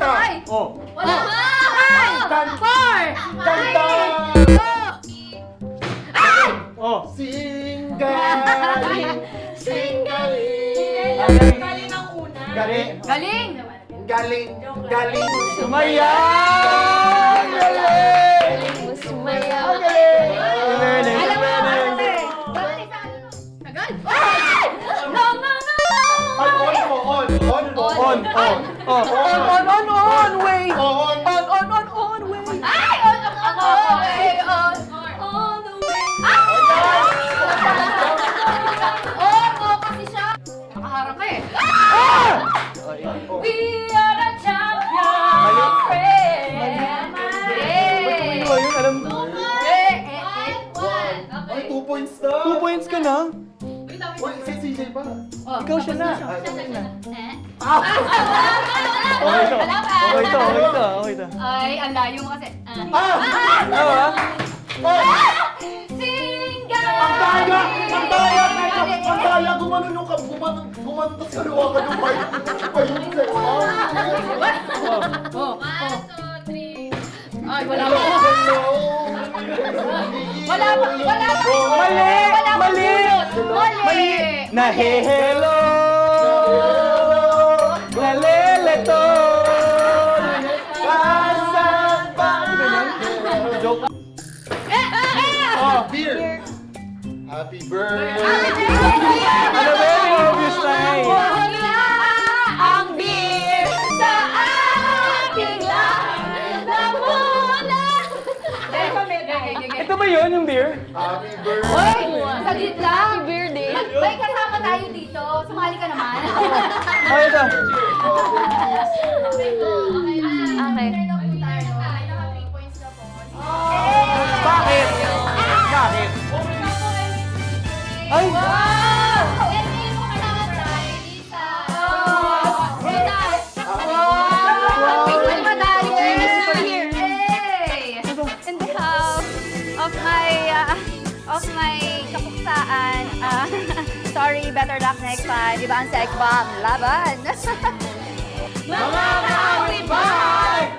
Kanta. Oh. Wala ba? Kanta. Kanta. Oh. Singgaling. Singgaling. Galing ang una. Galing. Galing! Galing. Galing. Sumaya! Galing. Sumaya. Galing. Alam mo naman ate. Agad? No, no, no! On mo, on. On mo. On, on. Oh, on, way! On. On, way! Ay! On ako! Okay, on! On the way! On kasi siya! Nakaharang ka eh! We are the champions! Friend! Ano ba yun? Alam mo? Ay, 2 points na. 2 points ka na? Uy, si CJ pa. Ikaw siya na. Okay Okay to. Okay to. Ay, ang layo mo kasi. Ano ba? Ang daya! Ang daya! Ang daya! Gumanon yung gumanon tas kaluwa ka ng mic. Ayun sa'yo. Ay, wala pa. Wala pa. Wala pa. Mali! Mali! Mali! Nahihelo! Nalilito! Asan ba? Joke. Oh, beer. Happy birthday. Ano ba yun? Obvious na eh. Wala ang beer sa aking lamuna. Ito ba yun, yung beer? Happy birthday. Hoy! Saglit lang! Beer day. May kasama tayo dito. Sumali ka naman. Oh, ito. Okay. Bakit? Bakit? Ay! In behalf of my kapuksaan, sorry, better luck next time. Iba ang sex bomb. Laban! Mga kaawit, bye!